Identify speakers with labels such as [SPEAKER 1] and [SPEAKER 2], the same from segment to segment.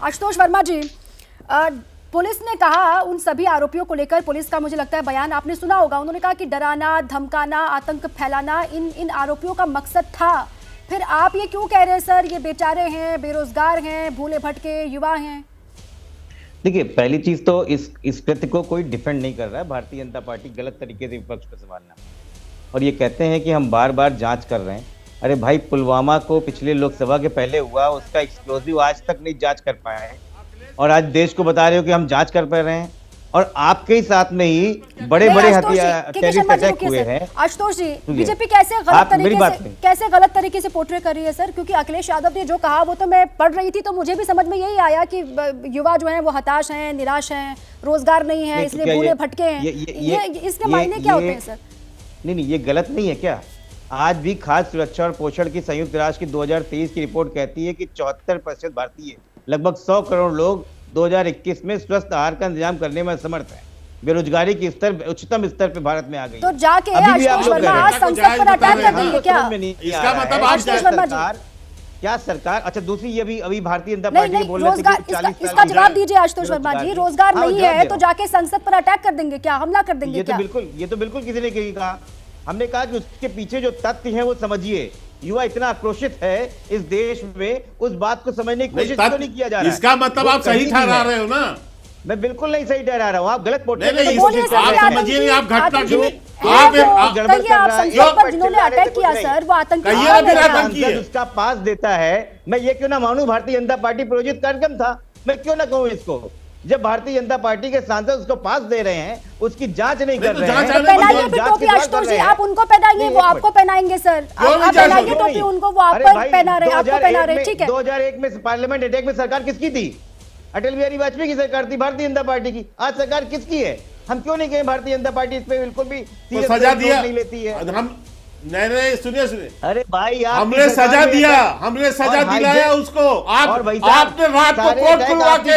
[SPEAKER 1] आशुतोष वर्मा जी, police ने कहा उन सभी आरोपियों को लेकर, पुलिस का मुझे लगता है बयान आपने सुना होगा, उन्होंने कहा कि डराना, धमकाना, आतंक फैलाना इन आरोपियों का मकसद था। फिर आप ये क्यों कह रहे हैं सर ये बेचारे हैं, बेरोजगार हैं, भूले भटके युवा हैं?
[SPEAKER 2] देखिए, पहली चीज तो इस कृत्य को कोई डिफेंड नहीं कर रहा है। भारतीय जनता पार्टी गलत तरीके से विपक्ष को संभालना, और ये कहते हैं कि हम बार बार जांच कर रहे हैं। अरे भाई, पुलवामा को पिछले लोकसभा के पहले हुआ, उसका एक्सप्लोजिव आज तक नहीं जांच कर पाए हैं, और आज देश को बता रहे हो कि हम जांच कर पा रहे हैं। और आपके ही साथ में ही बड़े बड़े हथियार टेररिस्ट अटैक हुए हैं।
[SPEAKER 1] आशुतोष जी, बीजेपी कैसे गलत तरीके से पोर्ट्रे कर रही है सर? क्योंकि अखिलेश यादव ने जो कहा वो तो मैं पढ़ रही थी, तो मुझे भी समझ में यही आया कि युवा जो है वो हताश हैं, निराश हैं, रोजगार नहीं है, इसलिए भूले भटके हैं। इसके मायने क्या होते हैं सर?
[SPEAKER 2] नहीं, ये गलत नहीं है क्या? आज भी खाद्य सुरक्षा और पोषण की संयुक्त राष्ट्र की 2023 की रिपोर्ट कहती है कि 74% भारतीय, लगभग 100 करोड़ लोग 2021 में स्वस्थ आहार का इंतजाम करने में असमर्थ है। बेरोजगारी की स्तर उच्चतम स्तर पे भारत में आ गई।
[SPEAKER 1] तो जाके आशुतोष वर्मा आज संसद पर अटैक कर देंगे क्या?
[SPEAKER 2] इसका मतलब आशुतोष वर्मा जी, क्या सरकार, अच्छा दूसरी ये भी अभी भारतीय जनता पार्टी बोल रही है कि
[SPEAKER 1] इसका जवाब दीजिए आशुतोष वर्मा जी, रोजगार नहीं है तो जाके संसद पर अटैक कर देंगे क्या, हमला कर देंगे क्या?
[SPEAKER 2] ये तो बिल्कुल किसी ने कहा। हमने कहा कि उसके पीछे जो तथ्य हैं वो समझिए। युवा इतना आक्रोशित है इस देश में, उस बात को समझने की कोशिश क्यों नहीं किया जा रहा है?
[SPEAKER 3] इसका मतलब आप सही ठहरा रहे हो ना?
[SPEAKER 2] मैं बिल्कुल नहीं सही ठहरा रहा हूँ, आप गलत
[SPEAKER 3] आप समझिए, आप घटना
[SPEAKER 1] जिन्होंने अटैक किया सर वो आतंकी
[SPEAKER 2] उसका पास देता है। मैं ये क्यों ना मानूं भारतीय जनता पार्टी प्रायोजित कार्यक्रम था, मैं क्यों ना कहूँ इसको? जब भारतीय जनता पार्टी के सांसद उसको पास दे रहे हैं, उसकी जांच नहीं कर रहे हैं,
[SPEAKER 1] आप उनको पहनाइए, वो आपको पहनाएंगे सर। आप पहनाइए टोपी उनको, वो आपको पहना रहे, आपको पहना रहे, ठीक है।
[SPEAKER 2] 2001 में पार्लियामेंट अटैक में सरकार किसकी थी? अटल बिहारी वाजपेयी की सरकार थी, भारतीय जनता पार्टी की। आज सरकार किसकी है? हम क्यों नहीं कहें भारतीय जनता पार्टी इस पे बिल्कुल भी
[SPEAKER 3] सजा दिया
[SPEAKER 2] नहीं लेती है?
[SPEAKER 3] हम नहीं, सुनिए।
[SPEAKER 2] अरे भाई,
[SPEAKER 3] हमने सजा दिया, हमने सजा दिलाया उसको। आपने रात को कोर्ट खुलवा के,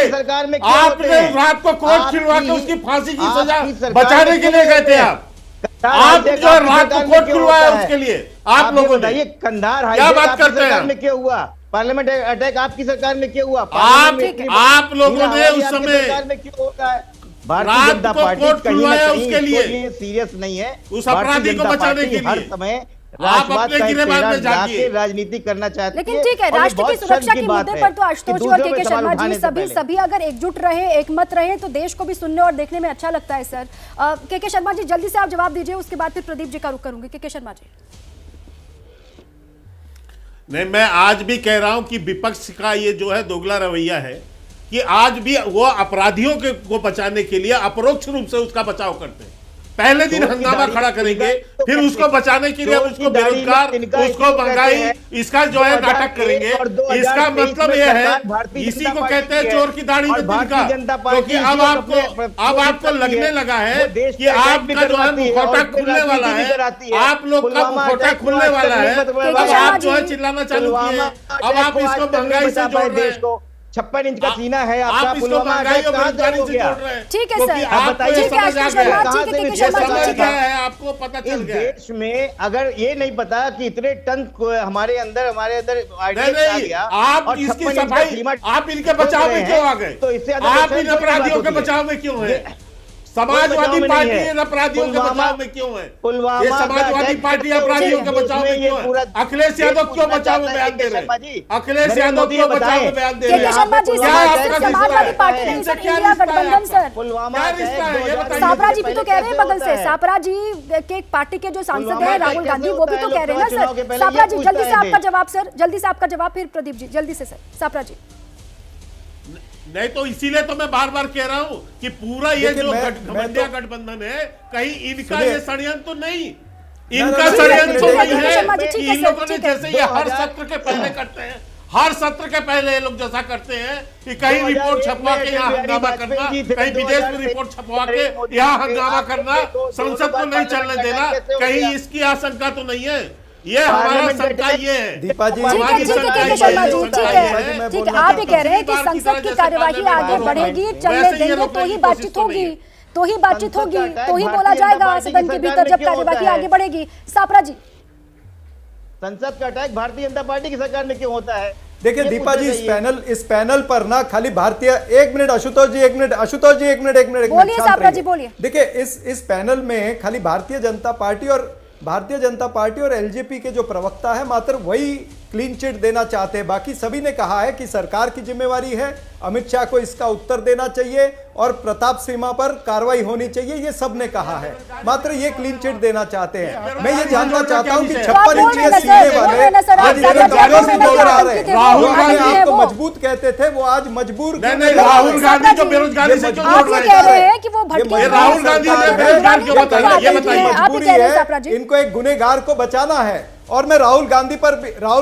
[SPEAKER 3] आपने रात को कोर्ट खुलवा के उसकी फांसी की सजा बचाने के लिए गए थे। आप जो रात को कोर्ट खुलवाया उसके लिए आप लोगों ने,
[SPEAKER 2] ये कंधार
[SPEAKER 3] क्या बात करते हैं?
[SPEAKER 2] में क्या हुआ? पार्लियामेंट अटैक आपकी सरकार में क्यों हुआ?
[SPEAKER 3] आप लोगों ने उस समय
[SPEAKER 2] सरकार में क्यों होता है? भारतीय जनता पार्टी कहीं ना कहीं इसके लिए सीरियस नहीं है।
[SPEAKER 3] उस अपराधी को बचाने के लिए
[SPEAKER 2] हर समय
[SPEAKER 3] आप अपने गिरेबान में जाके
[SPEAKER 2] राजनीति करना चाहते हैं।
[SPEAKER 1] लेकिन ठीक है, राष्ट्र की सुरक्षा के मुद्दे पर तो आशुतोष जी और के शर्मा जी सभी अगर एकजुट रहे, एकमत रहे, तो देश को भी सुनने और देखने में अच्छा लगता है सर। के शर्मा जी जल्दी से आप जवाब दीजिए, उसके बाद फिर प्रदीप जी का रुख करूंगी। के शर्मा जी।
[SPEAKER 3] नहीं, मैं आज भी कह रहा हूं कि विपक्ष का ये जो है दोगला रवैया है कि आज भी वो अपराधियों को बचाने के लिए अपरोक्ष रूप से उसका बचाव करते हैं। पहले दिन हंगामा खड़ा करेंगे, फिर उसको बचाने के लिए उसको बेरोजगार, उसको महंगाई, इसका जो है नाटक करेंगे। इसका मतलब यह है, इसी को कहते हैं चोर की दाढ़ी में तिनका, क्योंकि अब आपको लगने लगा है कि आपका जो है मुखौटा खुलने वाला है, आप लोग का मुखौटा खुलने वाला है। अब आप जो है चिल्लाना चालू किए, अब आप इसको महंगाई से जोड़ रहे हैं।
[SPEAKER 2] 56 इंच का सीना है आपका, पुलवामा अटैक कहां से हो गया?
[SPEAKER 1] ठीक है सर,
[SPEAKER 3] आप बताइए, समझ गया है, आपको पता चल गया।
[SPEAKER 2] देश में अगर ये नहीं पता कि इतने टन हमारे अंदर आ गया,
[SPEAKER 3] आप इसकी सफाई, आप इनके बचाव में क्यों आ गए?
[SPEAKER 2] तो इससे
[SPEAKER 3] आप इन अपराधियों के बचाव में क्यों है? समाजवादी पार्टी इन अपराधियों के बचाव में क्यों है? ये समाजवादी पार्टी अपराधियों के बचाव में क्यों है? अखिलेश यादव क्यों बचाव में बयान दे रहे हैं? अखिलेश यादव क्यों बचाव में बयान दे रहे हैं?
[SPEAKER 1] समाजवादी पार्टी नहीं सर, इंडिया गठबंधन सर। सापरा जी भी तो कह रहे हैं बगल से, सापरा जी के पार्टी के जो सांसद हैं राहुल गांधी, वो भी तो कह रहे हैं ना सर। सापरा जी जल्दी से आपका जवाब सर, जल्दी से आपका जवाब, फिर प्रदीप जी जल्दी से सर। सापरा जी।
[SPEAKER 3] नहीं तो इसीलिए तो मैं बार बार कह रहा हूं कि पूरा ये जो घमंडिया गठबंधन है, कहीं इनका ये षड्यंत्र तो नहीं, इनका षड्यंत्र तो नहीं है कि इन लोगों ने जैसे ये हर सत्र के पहले करते हैं, हर सत्र के पहले ये लोग जैसा करते हैं कि कहीं रिपोर्ट छपवा के यहाँ हंगामा करना, कहीं विदेश में रिपोर्ट छपवा के यहाँ हंगामा करना, संसद को नहीं चलने देना, कहीं इसकी आशंका तो नहीं है? ये हमारा शंका ये है।
[SPEAKER 1] दीपा जी, ठीक है, आप ये कह रहे हैं कि संसद की कार्यवाही आगे बढ़ेगी, चलने देंगे तो ही बातचीत होगी, तो ही बोला जाएगा सदन के भीतर जब कार्यवाही आगे बढ़ेगी। सापरा जी।
[SPEAKER 2] संसद का अटैक भारतीय जनता पार्टी की सरकार में क्यों होता है?
[SPEAKER 4] देखिए
[SPEAKER 2] ये
[SPEAKER 4] दीपा जी,
[SPEAKER 2] मुद्दे
[SPEAKER 4] इस पैनल पर ना खाली भारतीय, एक मिनट आशुतोष जी, एक मिनट आशुतोष जी, एक मिनट
[SPEAKER 1] बोलिए
[SPEAKER 4] शांत
[SPEAKER 1] सापरा
[SPEAKER 4] रहिए।
[SPEAKER 1] जी, बोलिए।
[SPEAKER 4] देखिए इस पैनल में खाली भारतीय जनता पार्टी और एलजेपी के जो प्रवक्ता है मात्र वही क्लीन चिट देना चाहते हैं। बाकी सभी ने कहा है कि सरकार की जिम्मेवारी है, अमित शाह को इसका उत्तर देना चाहिए और प्रताप सीमा पर कार्रवाई होनी चाहिए, ये सब ने कहा है। मात्र ये क्लीन चिट देना चाहते हैं। मैं ये जानना चाहता हूं कि 56 इंच सीने वाले
[SPEAKER 3] राहुल गांधी
[SPEAKER 4] आपको मजबूत कहते थे, वो आज मजबूर
[SPEAKER 3] राहुल गांधी को बेरोजगारी से क्यों जोड़ रहे
[SPEAKER 1] कह रहे
[SPEAKER 3] हैं?
[SPEAKER 1] हैं कि वो भटके,
[SPEAKER 3] राहुल गांधी ने बेरोजगार क्यों बताया? ये बताइए।
[SPEAKER 1] आप
[SPEAKER 4] मजबूरी
[SPEAKER 1] कह रहे हैं सापरा
[SPEAKER 4] है,
[SPEAKER 1] जी।
[SPEAKER 4] इनको एक गुनहगार को बचाना है। और मैं राहुल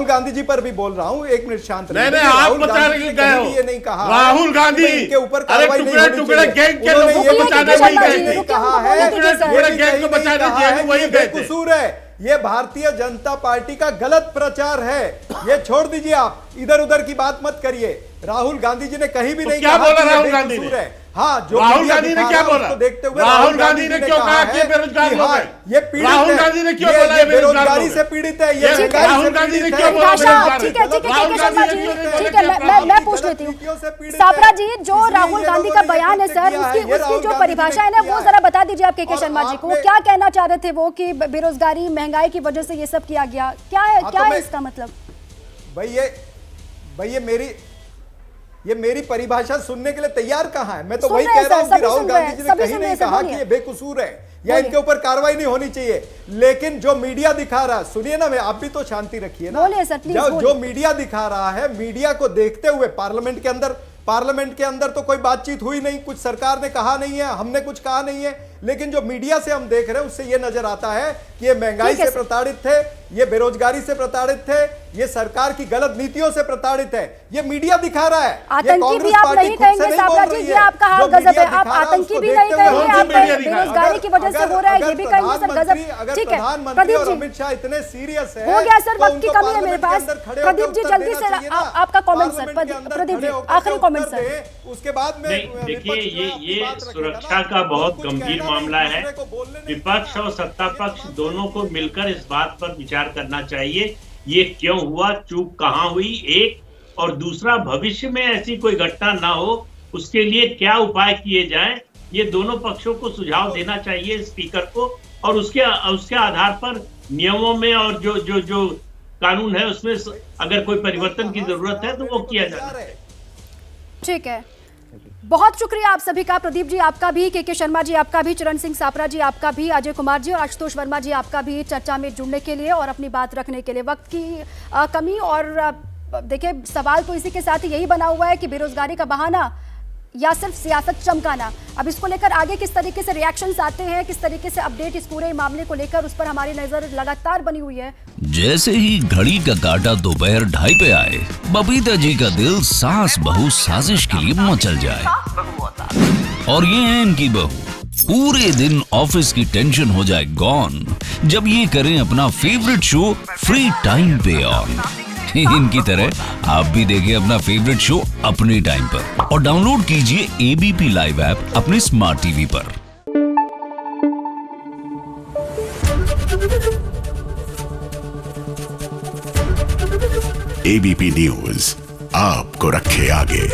[SPEAKER 4] गांधी जी पर भी बोल रहा हूं, एक मिनट शांत रहिए।
[SPEAKER 3] नहीं,
[SPEAKER 4] राहुल
[SPEAKER 3] आप बचा
[SPEAKER 4] गांधी
[SPEAKER 3] रहे
[SPEAKER 4] ने
[SPEAKER 3] गए
[SPEAKER 4] कभी
[SPEAKER 3] हो।
[SPEAKER 4] भी ये नहीं कहा
[SPEAKER 3] राहुल गांधी,
[SPEAKER 4] कि इनके ऊपर
[SPEAKER 3] अरे
[SPEAKER 4] कार्रवाई नहीं
[SPEAKER 3] टुकड़े
[SPEAKER 4] होनी
[SPEAKER 3] टुकड़े
[SPEAKER 4] चाहिए।
[SPEAKER 3] गैंग के
[SPEAKER 4] उन्होंने
[SPEAKER 3] लोगों
[SPEAKER 4] ये
[SPEAKER 3] को
[SPEAKER 4] भी
[SPEAKER 3] बचाने
[SPEAKER 4] कहा
[SPEAKER 3] नहीं
[SPEAKER 4] है,
[SPEAKER 3] गए थे।
[SPEAKER 4] कहा है,
[SPEAKER 1] टुकड़े
[SPEAKER 3] गैंग को बचाने
[SPEAKER 4] कहा
[SPEAKER 3] चाहिए,
[SPEAKER 4] है
[SPEAKER 3] वही
[SPEAKER 4] कि
[SPEAKER 3] गए थे।
[SPEAKER 4] बेकसूर है, ये भारतीय जनता पार्टी का गलत प्रचार है, ये छोड़ दीजिए। आप इधर उधर की बात मत करिए। राहुल गांधी जी ने कहीं भी
[SPEAKER 3] तो
[SPEAKER 4] नहीं
[SPEAKER 3] क्या
[SPEAKER 4] कहा
[SPEAKER 3] बोला
[SPEAKER 4] कि ये
[SPEAKER 3] राहुल गांधी
[SPEAKER 4] बेकसूर
[SPEAKER 3] ने?
[SPEAKER 4] है। हाँ, जो
[SPEAKER 3] राहुल
[SPEAKER 4] मीडिया
[SPEAKER 3] गांधी ने
[SPEAKER 4] दिखा
[SPEAKER 3] क्या
[SPEAKER 4] रहा है,
[SPEAKER 3] बोला?
[SPEAKER 4] उसको देखते हुए
[SPEAKER 3] राहुल गांधी ने क्यों कहा कि बेरोजगार लोग हैं?
[SPEAKER 4] ये पीड़ित
[SPEAKER 3] राहुल
[SPEAKER 4] है,
[SPEAKER 3] गांधी ने क्यों
[SPEAKER 4] ये
[SPEAKER 3] बोला ये बेरोजगार
[SPEAKER 4] बेरोजगारी
[SPEAKER 3] लोग
[SPEAKER 4] से
[SPEAKER 3] हैं?
[SPEAKER 4] पीड़ित है, ये
[SPEAKER 3] ये
[SPEAKER 4] महंगाई
[SPEAKER 3] राहुल
[SPEAKER 4] से
[SPEAKER 3] गांधी ने
[SPEAKER 4] पीड़ित
[SPEAKER 3] क्यों
[SPEAKER 4] है।
[SPEAKER 3] बोला
[SPEAKER 1] निकाशा,
[SPEAKER 3] बेरोजगार
[SPEAKER 1] ठीक है, ठीक है,
[SPEAKER 3] राहुल
[SPEAKER 1] ठीक है,
[SPEAKER 3] गांधी
[SPEAKER 1] शर्मा
[SPEAKER 3] ने
[SPEAKER 1] जी,
[SPEAKER 3] क्यों नहीं
[SPEAKER 1] ठीक
[SPEAKER 3] बोला
[SPEAKER 1] है,
[SPEAKER 3] कि
[SPEAKER 1] मैं पूछ लेती हूँ। सापरा जी, जो राहुल गांधी का बयान है सर, उसकी जो परिभाषा है ना, वो जरा बता दीजिए आप के शर्मा जी को। क्या कहना चाह रहे थे वो कि बेरोजगारी, महंगाई की वजह से ये सब किया गया? क्या है इसका मतलब?
[SPEAKER 4] भाई ये मेरी परिभाषा सुनने के लिए तैयार कहाँ है? मैं तो
[SPEAKER 1] सुन
[SPEAKER 4] वही
[SPEAKER 1] रहे
[SPEAKER 4] कह
[SPEAKER 1] हैं
[SPEAKER 4] रहा
[SPEAKER 1] सर,
[SPEAKER 4] हूँ कि
[SPEAKER 1] सभी
[SPEAKER 4] राहुल
[SPEAKER 1] सुन रहे
[SPEAKER 4] गांधी
[SPEAKER 1] हैं,
[SPEAKER 4] जी ने
[SPEAKER 1] सभी
[SPEAKER 4] कहीं
[SPEAKER 1] सुन
[SPEAKER 4] नहीं
[SPEAKER 1] रहे हैं,
[SPEAKER 4] कहा
[SPEAKER 1] बोलिए।
[SPEAKER 4] कि ये बेकसूर है या
[SPEAKER 1] बोलिए।
[SPEAKER 4] इनके ऊपर कार्रवाई नहीं होनी चाहिए। लेकिन जो मीडिया दिखा रहा है, सुनिए ना, मैं आप भी तो शांति रखिए ना।
[SPEAKER 1] बोलिए सर, प्लीज बोलिए।
[SPEAKER 4] जो मीडिया दिखा रहा है, मीडिया को देखते हुए पार्लियामेंट के अंदर तो कोई बातचीत हुई नहीं, कुछ सरकार ने कहा नहीं है, हमने कुछ कहा नहीं है। लेकिन जो मीडिया से हम देख रहे हैं उससे ये नजर आता है कि ये महंगाई से प्रताड़ित थे, ये बेरोजगारी से प्रताड़ित थे, ये सरकार की गलत नीतियों से प्रताड़ित है। ये मीडिया दिखा रहा है।
[SPEAKER 1] आतंकी भी आप नहीं कहेंगे सापरा जी, ये आपका हाल गजब है। आप आतंकी भी नहीं कहेंगे, आप बेरोजगारी की वजह से हो रहा है ये भी कहेंगे सर, गजब। ठीक है प्रदीप जी,
[SPEAKER 4] अमित शाह इतने सीरियस है,
[SPEAKER 1] हो गया सर, वक्त की कमी है मेरे पास। प्रदीप जी जल्दी से आपका कमेंट सर, प्रदीप जी आखिरी कमेंट सर।
[SPEAKER 4] उसके बाद में
[SPEAKER 5] देखिए, ये सुरक्षा का बहुत गंभीर मामला है। विपक्ष और सत्ता पक्ष दोनों को मिलकर इस बात पर विचार करना चाहिए, ये क्यों हुआ, चूक कहाँ हुई, एक और दूसरा भविष्य में ऐसी कोई घटना ना हो उसके लिए क्या उपाय किए जाएं, ये दोनों पक्षों को सुझाव देना चाहिए स्पीकर को, और उसके आधार पर नियमों में और जो कानून है उसमें अगर कोई परिवर्तन की जरूरत है तो वो किया जाना चाहिए।
[SPEAKER 1] ठीक है, बहुत शुक्रिया आप सभी का। प्रदीप जी आपका भी, के शर्मा जी आपका भी, चरण सिंह सापरा जी आपका भी, अजय कुमार जी और आशुतोष वर्मा जी आपका भी चर्चा में जुड़ने के लिए और अपनी बात रखने के लिए। वक्त की कमी और देखिए सवाल तो इसी के साथ यही बना हुआ है कि बेरोजगारी का बहाना या सिर्फ सियासत चमकाना। अब इसको लेकर आगे किस तरीके से रिएक्शंस आते हैं, किस तरीके से अपडेट इस पूरे मामले को लेकर, उस पर हमारी नजर लगातार बनी हुई है।
[SPEAKER 6] जैसे ही घड़ी का काटा दोपहर 2:30 पे आए, बबीता जी का दिल सास बहू साजिश के लिए मचल जाए। और ये है इनकी बहू, पूरे दिन ऑफिस की टेंशन हो जाए गॉन जब ये करें अपना फेवरेट शो फ्री टाइम पे ऑन। इनकी तरह आप भी देखें अपना फेवरेट शो अपने टाइम पर और डाउनलोड कीजिए एबीपी लाइव ऐप अपने स्मार्ट टीवी पर।
[SPEAKER 7] एबीपी न्यूज आपको रखे आगे।